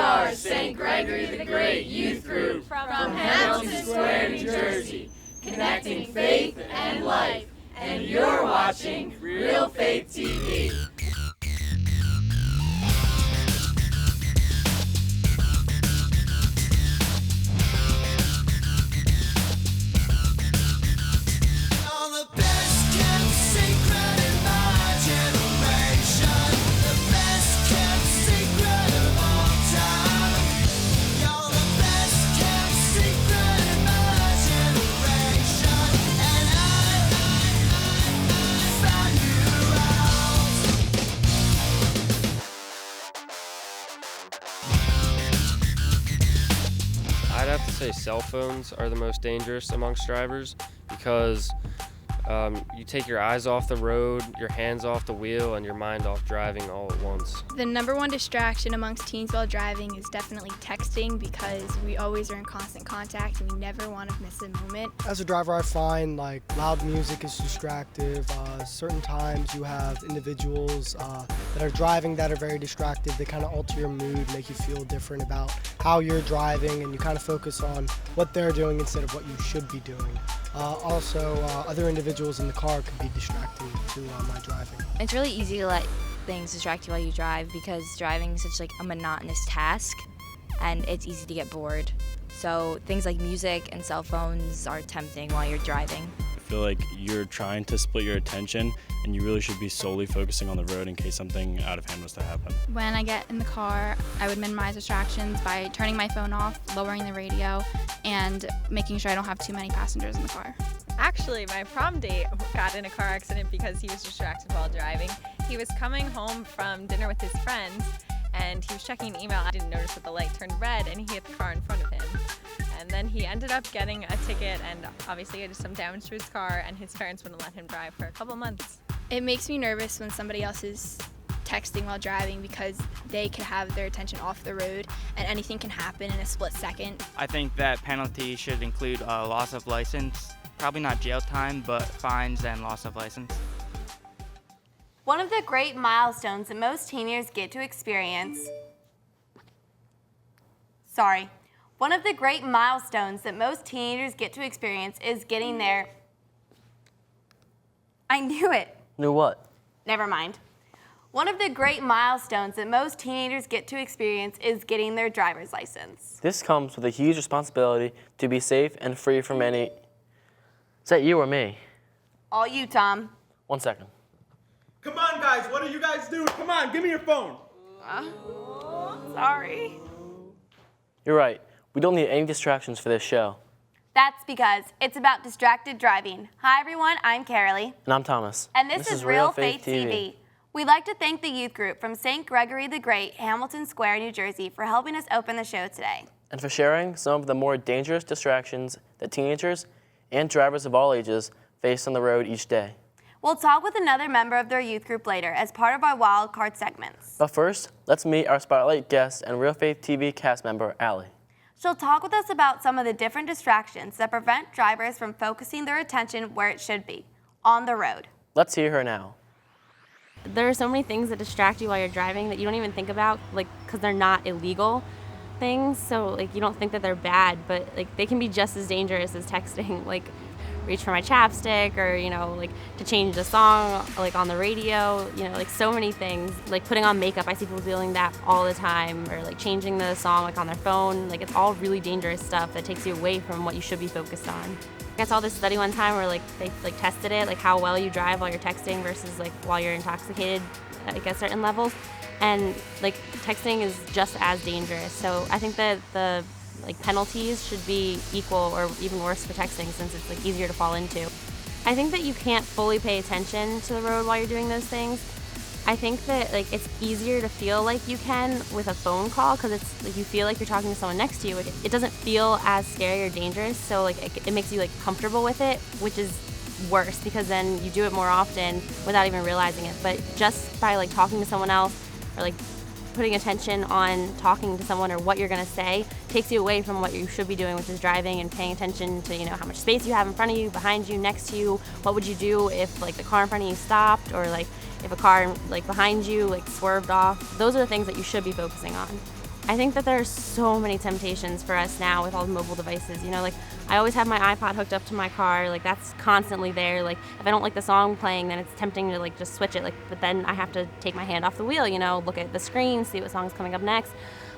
are St. Gregory the Great Youth Group from Hamilton Square, New Jersey, connecting faith and life, and you're watching Realfaith TV. I'd have to say cell phones are the most dangerous amongst drivers because you take your eyes off the road, your hands off the wheel, and your mind off driving all at once. The number one distraction amongst teens while driving is definitely texting because we always are in constant contact and we never want to miss a moment. As a driver, I find like loud music is distractive. Certain times you have individuals that are driving that are very distractive. They kind of alter your mood, make you feel different about how you're driving, and you kind of focus on what they're doing instead of what you should be doing. Also, other individuals in the car can be distracting to my driving. It's really easy to let things distract you while you drive because driving is such like a monotonous task and it's easy to get bored. So things like music and cell phones are tempting while you're driving. I feel like you're trying to split your attention and you really should be solely focusing on the road in case something out of hand was to happen. When I get in the car, I would minimize distractions by turning my phone off, lowering the radio, and making sure I don't have too many passengers in the car. Actually, my prom date got in a car accident because he was distracted while driving. He was coming home from dinner with his friends and he was checking an email. I didn't notice that the light turned red and he hit the car in front of him. And then he ended up getting a ticket and obviously it did some damage to his car and his parents wouldn't let him drive for a couple months. It makes me nervous when somebody else is texting while driving because they could have their attention off the road and anything can happen in a split second. I think that penalty should include loss of license. Probably not jail time, but fines and loss of license. One of the great milestones that most teenagers get to experience is getting their... I knew it. Knew what? Never mind. One of the great milestones that most teenagers get to experience is getting their driver's license. This comes with a huge responsibility to be safe and free from any... Is that you or me? All you, Tom. 1 second. Come on, guys. What are you guys doing? Come on, give me your phone. Sorry. You're right. We don't need any distractions for this show. That's because it's about distracted driving. Hi, everyone. I'm Carolee. And I'm Thomas. And this is Realfaith TV. We'd like to thank the youth group from St. Gregory the Great, Hamilton Square, New Jersey, for helping us open the show today. And for sharing some of the more dangerous distractions that teenagers and drivers of all ages face on the road each day. We'll talk with another member of their youth group later as part of our wild card segments. But first, let's meet our spotlight guest and Realfaith TV cast member, Allie. She'll talk with us about some of the different distractions that prevent drivers from focusing their attention where it should be, on the road. Let's hear her now. There are so many things that distract you while you're driving that you don't even think about, like, because they're not illegal things, so like you don't think that they're bad, but like they can be just as dangerous as texting, like reach for my chapstick or, you know, like to change the song like on the radio, you know, like so many things, like putting on makeup. I see people doing that all the time, or like changing the song like on their phone. Like it's all really dangerous stuff that takes you away from what you should be focused on. I saw this study one time where like they like tested it, like how well you drive while you're texting versus like while you're intoxicated at certain levels. And like texting is just as dangerous. So I think that the like penalties should be equal or even worse for texting since it's like easier to fall into. I think that you can't fully pay attention to the road while you're doing those things. I think that like it's easier to feel like you can with a phone call because it's like you feel like you're talking to someone next to you. It doesn't feel as scary or dangerous, so like it makes you like comfortable with it, which is worse because then you do it more often without even realizing it. But just by like talking to someone else or like putting attention on talking to someone or what you're going to say takes you away from what you should be doing, which is driving and paying attention to, you know, how much space you have in front of you, behind you, next to you. What would you do if like the car in front of you stopped, or like if a car like behind you like swerved off? Those are the things that you should be focusing on. I think that there's so many temptations for us now with all the mobile devices. You know, like I always have my iPod hooked up to my car. Like that's constantly there. Like if I don't like the song playing, then it's tempting to like just switch it. Like, but then I have to take my hand off the wheel. You know, look at the screen, see what song's coming up next.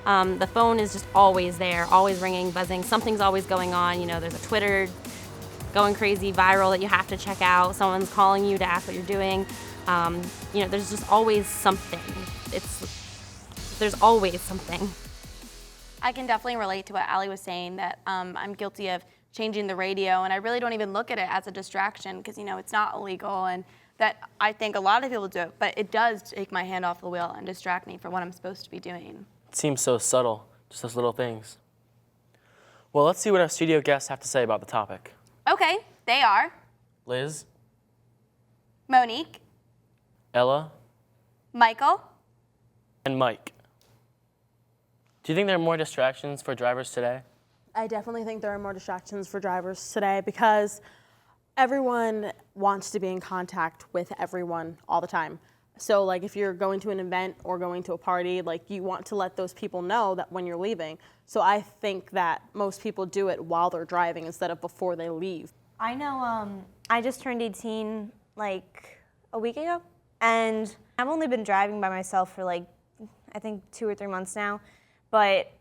The phone is just always there, always ringing, buzzing. Something's always going on. You know, there's a Twitter going crazy, viral that you have to check out. Someone's calling you to ask what you're doing. You know, there's just always something. There's always something. I can definitely relate to what Allie was saying, that I'm guilty of changing the radio, and I really don't even look at it as a distraction because, you know, it's not illegal, and that I think a lot of people do it, but it does take my hand off the wheel and distract me from what I'm supposed to be doing. It seems so subtle, just those little things. Well, let's see what our studio guests have to say about the topic. Okay, they are Liz, Monique, Ella, Michael, and Mike. Do you think there are more distractions for drivers today? I definitely think there are more distractions for drivers today because everyone wants to be in contact with everyone all the time. So like if you're going to an event or going to a party, like you want to let those people know that when you're leaving. So I think that most people do it while they're driving instead of before they leave. I know I just turned 18 like a week ago, and I've only been driving by myself for like I think 2 or 3 months now. But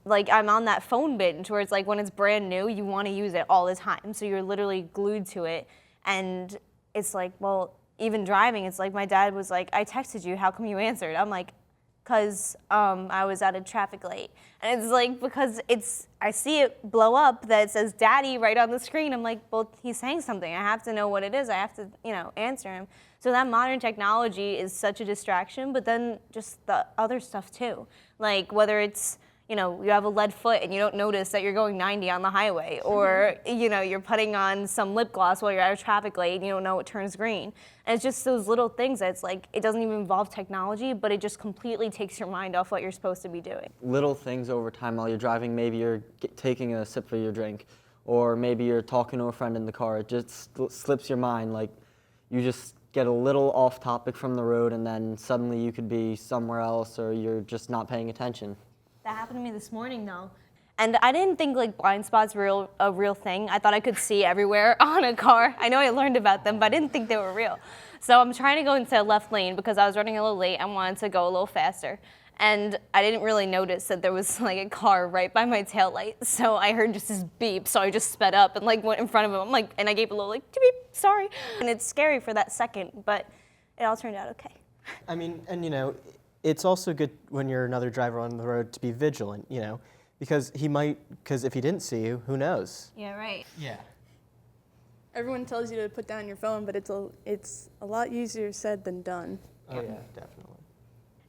like I'm on that phone binge where it's like when it's brand new, you want to use it all the time. So you're literally glued to it. And it's like, well, even driving, it's like my dad was like, I texted you, how come you answered? I'm like, because I was at a traffic light. And it's like, because I see it blow up that it says daddy right on the screen. I'm like, well, he's saying something. I have to know what it is. I have to, you know, answer him. So that modern technology is such a distraction, but then just the other stuff too. Like whether it's, you know, you have a lead foot and you don't notice that you're going 90 on the highway, or, you know, you're putting on some lip gloss while you're at a traffic light and you don't know it turns green. And it's just those little things that's like, it doesn't even involve technology, but it just completely takes your mind off what you're supposed to be doing. Little things over time while you're driving, maybe you're taking a sip of your drink, or maybe you're talking to a friend in the car. It just slips your mind, like you just get a little off topic from the road and then suddenly you could be somewhere else or you're just not paying attention. That happened to me this morning though. And I didn't think like blind spots were a real thing. I thought I could see everywhere on a car. I know I learned about them, but I didn't think they were real. So I'm trying to go into left lane because I was running a little late and wanted to go a little faster. And I didn't really notice that there was like a car right by my taillight. So I heard just this beep, so I just sped up and like went in front of him. I'm like, and I gave a little like beep, sorry. And it's scary for that second, but it all turned out okay. I mean, and you know, it's also good when you're another driver on the road to be vigilant, you know, because if he didn't see you, who knows? Yeah, right. Yeah. Everyone tells you to put down your phone, but it's a lot easier said than done. Oh yeah, definitely.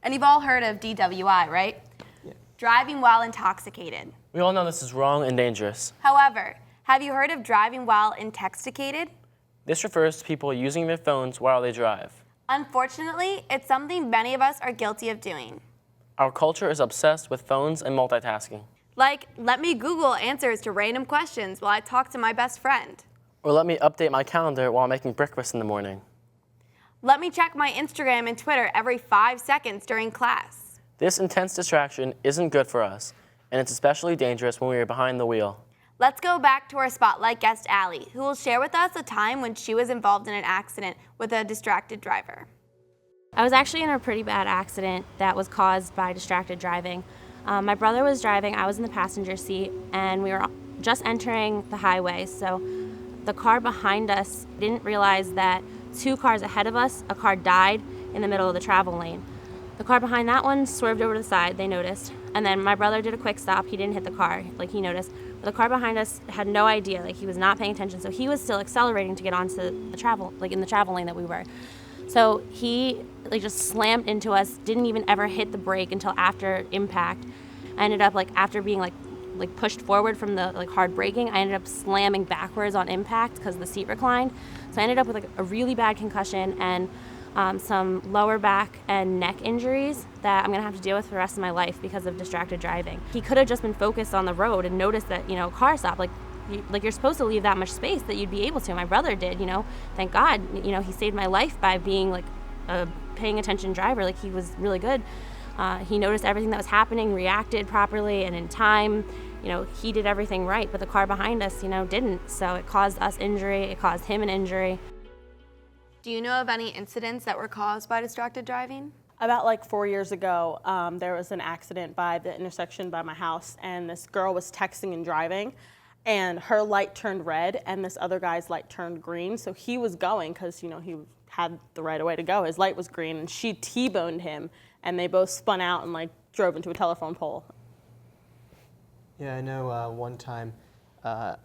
And you've all heard of DWI, right? Yeah. Driving while intoxicated. We all know this is wrong and dangerous. However, have you heard of driving while intoxicated? This refers to people using their phones while they drive. Unfortunately, it's something many of us are guilty of doing. Our culture is obsessed with phones and multitasking. Like, let me Google answers to random questions while I talk to my best friend. Or let me update my calendar while making breakfast in the morning. Let me check my Instagram and Twitter every 5 seconds during class. This intense distraction isn't good for us, and it's especially dangerous when we are behind the wheel. Let's go back to our spotlight guest, Allie, who will share with us a time when she was involved in an accident with a distracted driver. I was actually in a pretty bad accident that was caused by distracted driving. My brother was driving, I was in the passenger seat, and we were just entering the highway. So the car behind us didn't realize that 2 cars ahead of us, a car died in the middle of the travel lane. The car behind that one swerved over to the side, they noticed. And then my brother did a quick stop, he didn't hit the car, like he noticed. But the car behind us had no idea, like he was not paying attention. So he was still accelerating to get onto the travel, like in the travel lane that we were. So he just slammed into us, didn't even ever hit the brake until after impact. I ended up after being pushed forward from the hard braking, I ended up slamming backwards on impact because the seat reclined. So I ended up with a really bad concussion and some lower back and neck injuries that I'm gonna have to deal with for the rest of my life because of distracted driving. He could have just been focused on the road and noticed that, car stop, you're supposed to leave that much space that you'd be able to. My brother did, thank God, he saved my life by being a paying attention driver. He was really good. He noticed everything that was happening, reacted properly and in time. He did everything right, but the car behind us, didn't. So it caused us injury, it caused him an injury. Do you know of any incidents that were caused by distracted driving? About like 4 years ago, there was an accident by the intersection by my house, and this girl was texting and driving, and her light turned red, and this other guy's light turned green. So he was going because, he had the right of way to go. His light was green, and she T-boned him, and they both spun out and like drove into a telephone pole. Yeah, I know one time,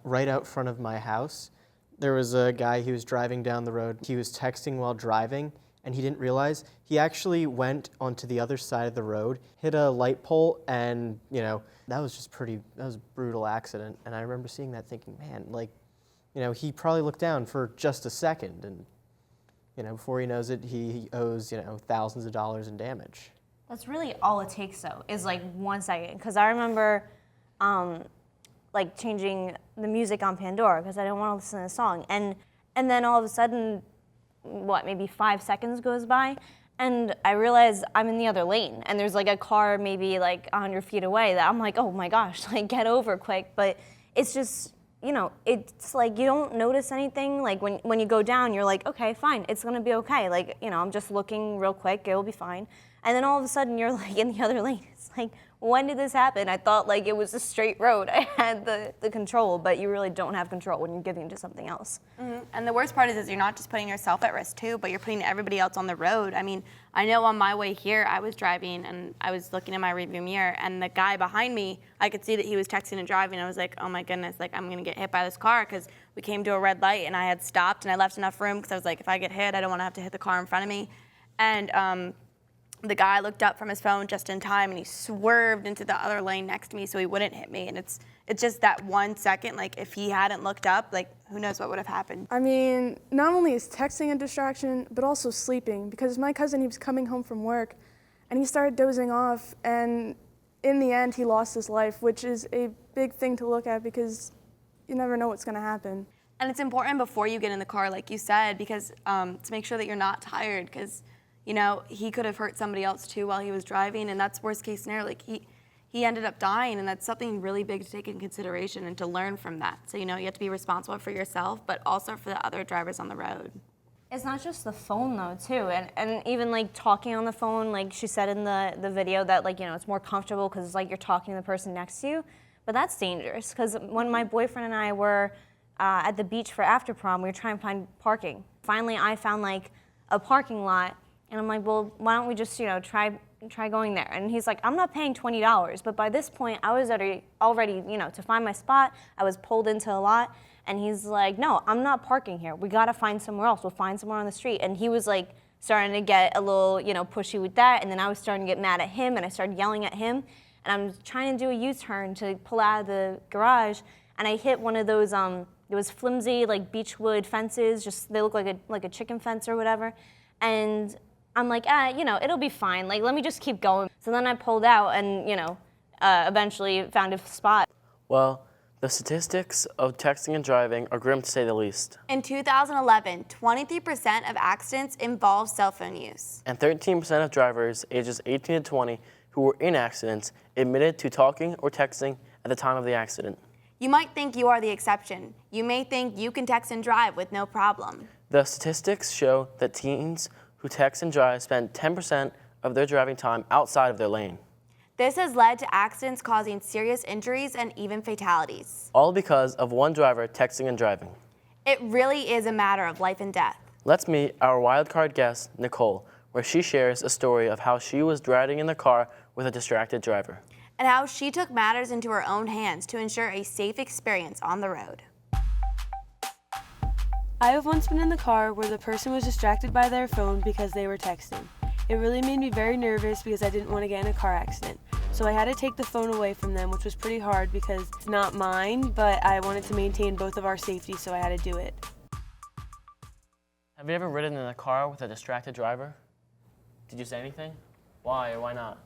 right out front of my house, there was a guy, he was driving down the road. He was texting while driving, and he didn't realize he actually went onto the other side of the road, hit a light pole, and, that was a brutal accident. And I remember seeing that thinking, man, he probably looked down for just a second, and, before he knows it, he owes, thousands of dollars in damage. That's really all it takes, though, is like 1 second. Because I remember changing the music on Pandora because I didn't want to listen to the song. And then all of a sudden, maybe 5 seconds goes by, and I realize I'm in the other lane, and there's like a car maybe like 100 feet away that I'm like, oh my gosh, get over quick. But it's just, it's like you don't notice anything. Like when you go down, you're like, okay, fine, it's gonna be okay. I'm just looking real quick, it'll be fine. And then all of a sudden you're like in the other lane. It's like, when did this happen? I thought it was a straight road. I had the control, but you really don't have control when you're giving to something else. Mm-hmm. And the worst part is you're not just putting yourself at risk too, but you're putting everybody else on the road. I mean, I know on my way here, I was driving and I was looking in my rearview mirror, and the guy behind me, I could see that he was texting and driving. I was like, oh my goodness, I'm gonna get hit by this car, because we came to a red light and I had stopped and I left enough room because I was like, if I get hit, I don't want to have to hit the car in front of me. And the guy looked up from his phone just in time, and he swerved into the other lane next to me so he wouldn't hit me. And it's just that 1 second, if he hadn't looked up, who knows what would have happened. I mean, not only is texting a distraction, but also sleeping, because my cousin, he was coming home from work, and he started dozing off, and in the end, he lost his life, which is a big thing to look at because you never know what's gonna happen. And it's important before you get in the car, like you said, because to make sure that you're not tired, because he could have hurt somebody else too while he was driving, and that's worst case scenario. He ended up dying, and that's something really big to take in consideration and to learn from that. So, you have to be responsible for yourself, but also for the other drivers on the road. It's not just the phone though, too, and even talking on the phone, like she said in the video that it's more comfortable because you're talking to the person next to you, but that's dangerous because when my boyfriend and I were at the beach for after prom, we were trying to find parking. Finally, I found a parking lot. And I'm like, well, why don't we just, try going there? And he's like, I'm not paying $20. But by this point, I was already, to find my spot, I was pulled into a lot. And he's like, no, I'm not parking here. We got to find somewhere else. We'll find somewhere on the street. And he was starting to get a little, pushy with that. And then I was starting to get mad at him, and I started yelling at him. And I'm trying to do a U-turn to pull out of the garage. And I hit one of those, it was flimsy, beechwood fences. They look like a chicken fence or whatever. And I'm like, it'll be fine. Let me just keep going. So then I pulled out and, eventually found a spot. Well, the statistics of texting and driving are grim to say the least. In 2011, 23% of accidents involve cell phone use. And 13% of drivers ages 18 to 20 who were in accidents admitted to talking or texting at the time of the accident. You might think you are the exception. You may think you can text and drive with no problem. The statistics show that teens who text and drive spend 10% of their driving time outside of their lane. This has led to accidents causing serious injuries and even fatalities. All because of one driver texting and driving. It really is a matter of life and death. Let's meet our wildcard guest, Nicole, where she shares a story of how she was driving in the car with a distracted driver. And how she took matters into her own hands to ensure a safe experience on the road. I have once been in the car where the person was distracted by their phone because they were texting. It really made me very nervous because I didn't want to get in a car accident. So I had to take the phone away from them, which was pretty hard because it's not mine, but I wanted to maintain both of our safety, so I had to do it. Have you ever ridden in a car with a distracted driver? Did you say anything? Why or why not?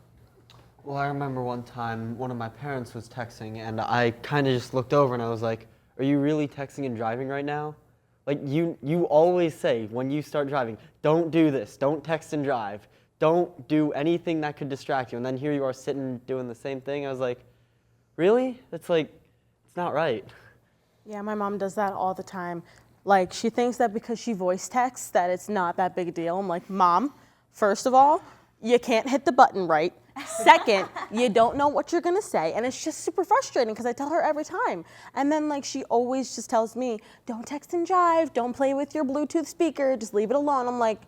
Well, I remember one time one of my parents was texting, and I kind of just looked over and I was like, are you really texting and driving right now? You always say when you start driving, don't do this, don't text and drive. don't do anything that could distract you. And then here you are sitting doing the same thing. I was like, really? It's like, it's not right. Yeah, my mom does that all the time. Like, she thinks that because she voice texts that it's not that big a deal. I'm like, Mom, first of all, you can't hit the button right. Second, you don't know what you're gonna say. And it's just super frustrating because I tell her every time. And then like she always just tells me, don't text and drive, don't play with your Bluetooth speaker, just leave it alone. I'm like,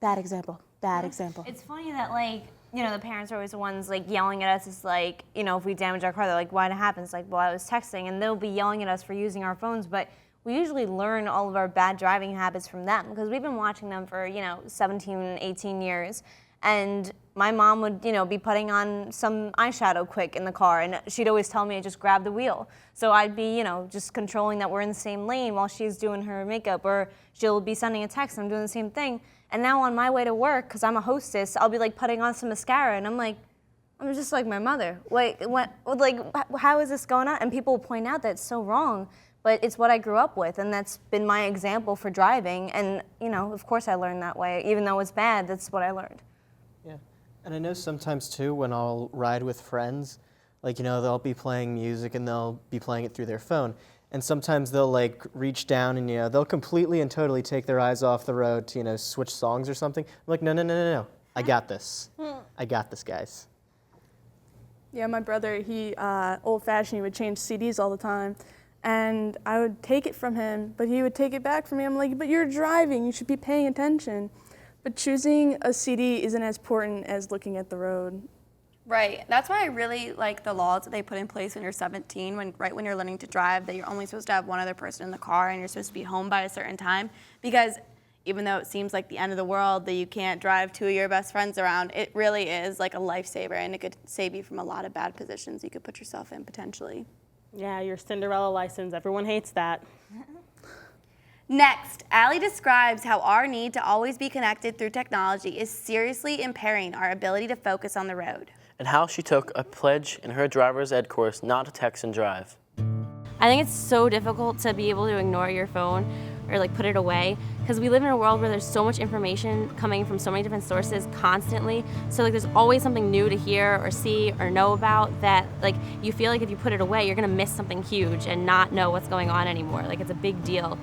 bad example, bad example. It's funny that like, you know, the parents are always the ones like yelling at us. It's like, you know, if we damage our car, they're like, why'd it happen? It's like, well, I was texting, and they'll be yelling at us for using our phones, but we usually learn all of our bad driving habits from them because we've been watching them for, you know, 17, 18 years. And my mom would, you know, be putting on some eyeshadow quick in the car, and she'd always tell me to just grab the wheel. So I'd be, you know, just controlling that we're in the same lane while she's doing her makeup, or she'll be sending a text and I'm doing the same thing. And now on my way to work, because I'm a hostess, I'll be like putting on some mascara, and I'm like, I'm just like my mother. Like, how is this going on? And people will point out that it's so wrong, but it's what I grew up with, and that's been my example for driving. And, you know, of course I learned that way. Even though it's bad, that's what I learned. Yeah, and I know sometimes too when I'll ride with friends, like, you know, they'll be playing music and they'll be playing it through their phone. And sometimes they'll like reach down and, you know, they'll completely and totally take their eyes off the road to, you know, switch songs or something. I'm like, no, no, no, no, no. I got this. I got this, guys. Yeah, my brother, he old-fashioned, he would change CDs all the time. And I would take it from him, but he would take it back from me. I'm like, but you're driving, you should be paying attention. But choosing a CD isn't as important as looking at the road. Right. That's why I really like the laws that they put in place when you're 17, right when you're learning to drive, that you're only supposed to have one other person in the car and you're supposed to be home by a certain time. Because even though it seems like the end of the world that you can't drive two of your best friends around, it really is like a lifesaver, and it could save you from a lot of bad positions you could put yourself in potentially. Yeah, your Cinderella license, everyone hates that. Next, Allie describes how our need to always be connected through technology is seriously impairing our ability to focus on the road. And how she took a pledge in her driver's ed course not to text and drive. I think it's so difficult to be able to ignore your phone or like put it away, because we live in a world where there's so much information coming from so many different sources constantly. So like there's always something new to hear or see or know about that like you feel like if you put it away, you're gonna miss something huge and not know what's going on anymore. Like it's a big deal.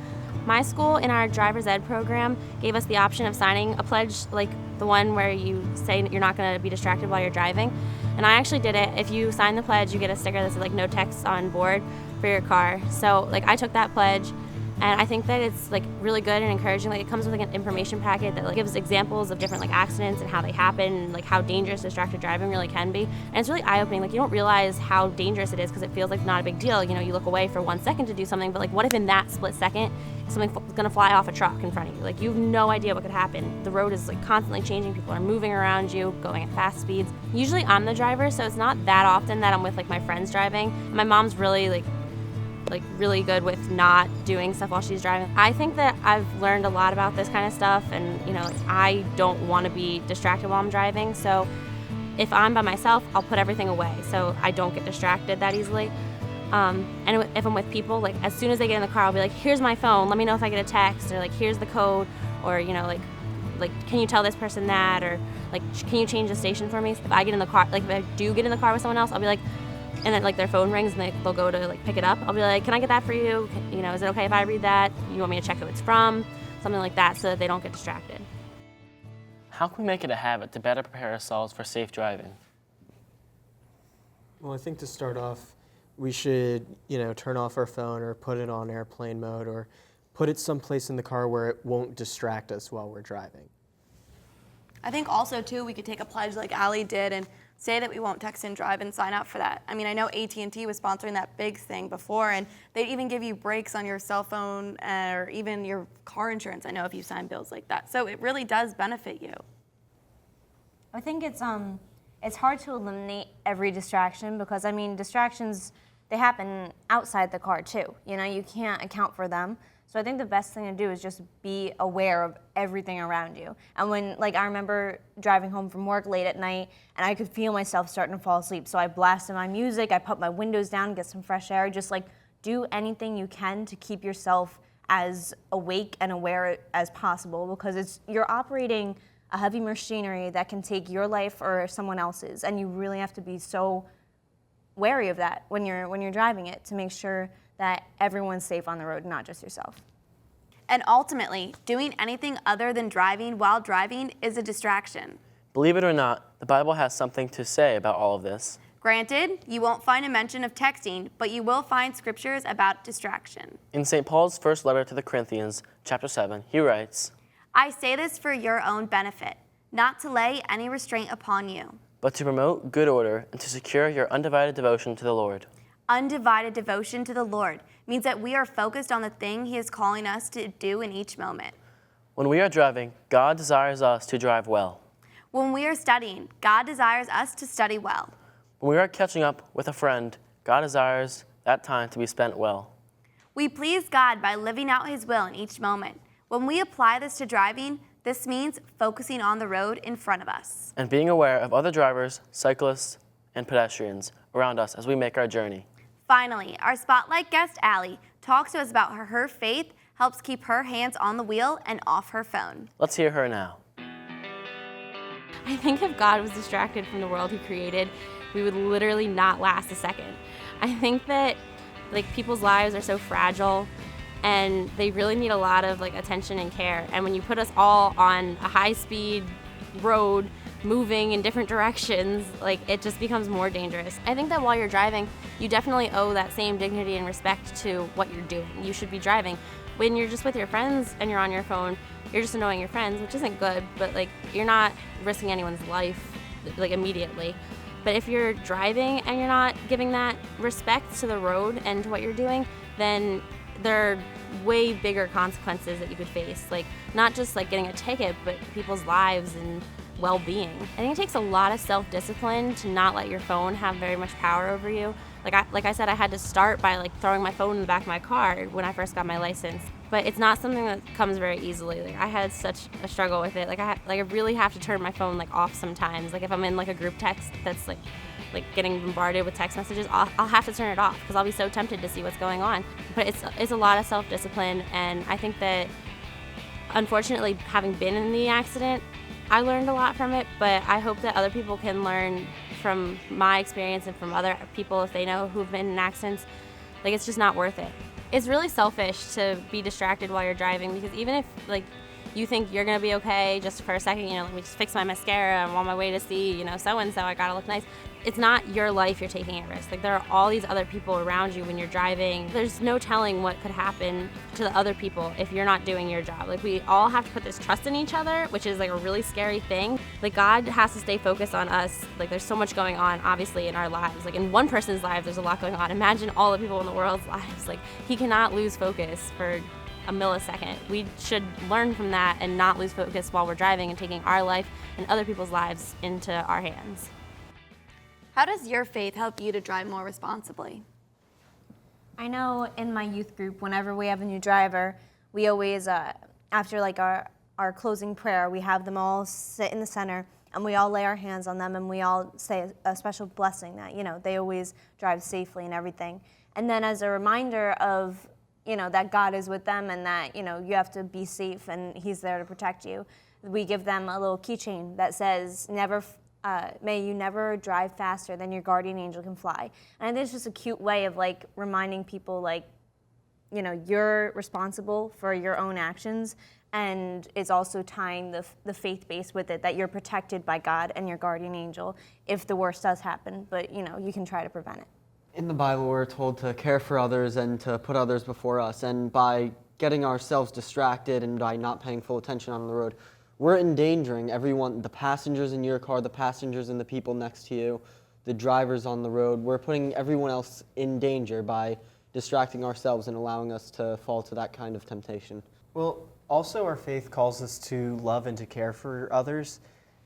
My school in our driver's ed program gave us the option of signing a pledge, like the one where you say you're not gonna be distracted while you're driving. And I actually did it. If you sign the pledge, you get a sticker that says like no text on board for your car. So like I took that pledge, and I think that it's like really good and encouraging. Like it comes with like an information packet that like gives examples of different like accidents and how they happen and like how dangerous distracted driving really can be. And it's really eye-opening. Like you don't realize how dangerous it is because it feels like not a big deal. You know, you look away for 1 second to do something, but like what if in that split second something's gonna fly off a truck in front of you? Like you have no idea what could happen. The road is like constantly changing. People are moving around you, going at fast speeds. Usually I'm the driver, so it's not that often that I'm with like my friends driving. My mom's really like really good with not doing stuff while she's driving. I think that I've learned a lot about this kind of stuff, and you know, I don't want to be distracted while I'm driving. So if I'm by myself, I'll put everything away so I don't get distracted that easily. And if I'm with people, like as soon as they get in the car, I'll be like, here's my phone, let me know if I get a text, or like here's the code, or you know, like can you tell this person that, or like can you change the station for me? If I get in the car, like if I do get in the car with someone else, I'll be like, and then like their phone rings and they'll go to like pick it up. I'll be like, can I get that for you? You know, is it okay if I read that? You want me to check who it's from? Something like that, so that they don't get distracted. How can we make it a habit to better prepare ourselves for safe driving? Well, I think to start off, we should, you know, turn off our phone or put it on airplane mode or put it someplace in the car where it won't distract us while we're driving. I think also too, we could take a pledge like Allie did and say that we won't text and drive and sign up for that. I mean, I know AT&T was sponsoring that big thing before, and they'd even give you breaks on your cell phone or even your car insurance, I know, if you sign bills like that. So it really does benefit you. I think it's hard to eliminate every distraction because, I mean, distractions, they happen outside the car too. You know, you can't account for them. So I think the best thing to do is just be aware of everything around you. And when, like, I remember driving home from work late at night and I could feel myself starting to fall asleep. So I blasted my music, I put my windows down, get some fresh air, just like do anything you can to keep yourself as awake and aware as possible, because you're operating a heavy machinery that can take your life or someone else's, and you really have to be so wary of that when you're driving it to make sure that everyone's safe on the road, not just yourself. And ultimately, doing anything other than driving while driving is a distraction. Believe it or not, the Bible has something to say about all of this. Granted, you won't find a mention of texting, but you will find scriptures about distraction. In St. Paul's first letter to the Corinthians, chapter 7, he writes, I say this for your own benefit, not to lay any restraint upon you, but to promote good order and to secure your undivided devotion to the Lord. Undivided devotion to the Lord means that we are focused on the thing He is calling us to do in each moment. When we are driving, God desires us to drive well. When we are studying, God desires us to study well. When we are catching up with a friend, God desires that time to be spent well. We please God by living out His will in each moment. When we apply this to driving, this means focusing on the road in front of us. And being aware of other drivers, cyclists, and pedestrians around us as we make our journey. Finally, our spotlight guest, Allie, talks to us about how her faith helps keep her hands on the wheel and off her phone. Let's hear her now. I think if God was distracted from the world He created, we would literally not last a second. I think that people's lives are so fragile and they really need a lot of attention and care. And when you put us all on a high-speed road moving in different directions, it just becomes more dangerous. I think that while you're driving, you definitely owe that same dignity and respect to what you're doing. You should be driving. When you're just with your friends and you're on your phone, you're just annoying your friends, which isn't good, but you're not risking anyone's life immediately. But if you're driving and you're not giving that respect to the road and to what you're doing, then there are way bigger consequences that you could face. Not just getting a ticket, but people's lives and well-being. I think it takes a lot of self-discipline to not let your phone have very much power over you. Like I said, I had to start by throwing my phone in the back of my car when I first got my license. But it's not something that comes very easily. I had such a struggle with it. I really have to turn my phone off sometimes. If I'm in a group text that's getting bombarded with text messages, I'll have to turn it off because I'll be so tempted to see what's going on. But it's a lot of self-discipline, and I think that unfortunately, having been in the accident, I learned a lot from it, but I hope that other people can learn from my experience and from other people if they know who've been in accidents. It's just not worth it. It's really selfish to be distracted while you're driving because even if you think you're gonna be okay just for a second, let me just fix my mascara, I'm on my way to see, so-and-so, I gotta look nice. It's not your life you're taking at risk. There are all these other people around you when you're driving. There's no telling what could happen to the other people if you're not doing your job. We all have to put this trust in each other, which is a really scary thing. God has to stay focused on us. There's so much going on, obviously, in our lives. In one person's life, there's a lot going on. Imagine all the people in the world's lives. He cannot lose focus for a millisecond. We should learn from that and not lose focus while we're driving and taking our life and other people's lives into our hands. How does your faith help you to drive more responsibly? I know in my youth group, whenever we have a new driver, we always, after our closing prayer, we have them all sit in the center and we all lay our hands on them and we all say a special blessing that, they always drive safely and everything. And then as a reminder of, that God is with them and that, you have to be safe and He's there to protect you, we give them a little keychain that says, may you never drive faster than your guardian angel can fly. And I think it's just a cute way of reminding people you're responsible for your own actions, and it's also tying the faith base with it, that you're protected by God and your guardian angel if the worst does happen, but you can try to prevent it. In the Bible, we're told to care for others and to put others before us, and by getting ourselves distracted and by not paying full attention on the road, we're endangering everyone, the passengers in your car, the passengers and the people next to you, the drivers on the road. We're putting everyone else in danger by distracting ourselves and allowing us to fall to that kind of temptation. Well, also our faith calls us to love and to care for others.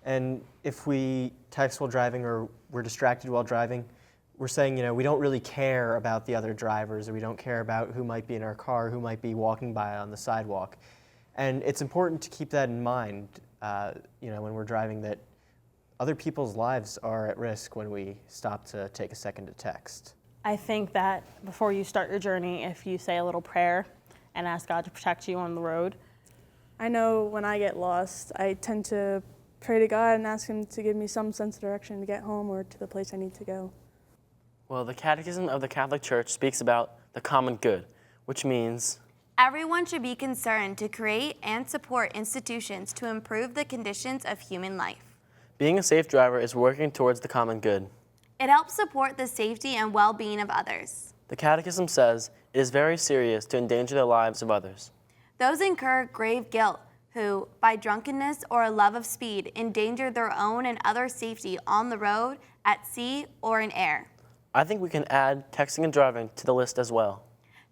And if we text while driving or we're distracted while driving, we're saying, we don't really care about the other drivers, or we don't care about who might be in our car, who might be walking by on the sidewalk. And it's important to keep that in mind, when we're driving, that other people's lives are at risk when we stop to take a second to text. I think that before you start your journey, if you say a little prayer and ask God to protect you on the road, I know when I get lost, I tend to pray to God and ask Him to give me some sense of direction to get home or to the place I need to go. Well, the Catechism of the Catholic Church speaks about the common good, which means everyone should be concerned to create and support institutions to improve the conditions of human life. being a safe driver is working towards the common good. It helps support the safety and well-being of others. The Catechism says it is very serious to endanger the lives of others. Those incur grave guilt who, by drunkenness or a love of speed, endanger their own and others' safety on the road, at sea, or in air. I think we can add texting and driving to the list as well.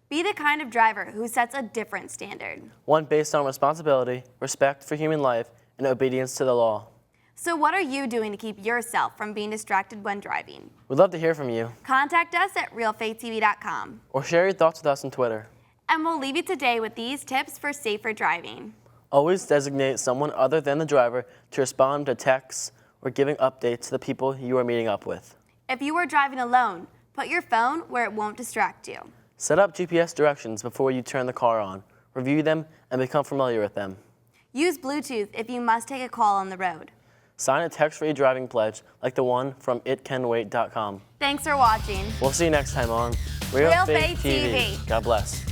Be the kind of driver who sets a different standard. One based on responsibility, respect for human life, and obedience to the law. So what are you doing to keep yourself from being distracted when driving? We'd love to hear from you. Contact us at realfaithtv.com. Or share your thoughts with us on Twitter. And we'll leave you today with these tips for safer driving. Always designate someone other than the driver to respond to texts or giving updates to the people you are meeting up with. If you are driving alone, put your phone where it won't distract you. Set up GPS directions before you turn the car on. Review them and become familiar with them. Use Bluetooth if you must take a call on the road. Sign a text-free driving pledge like the one from itcanwait.com. Thanks for watching. We'll see you next time on Realfaith TV. God bless.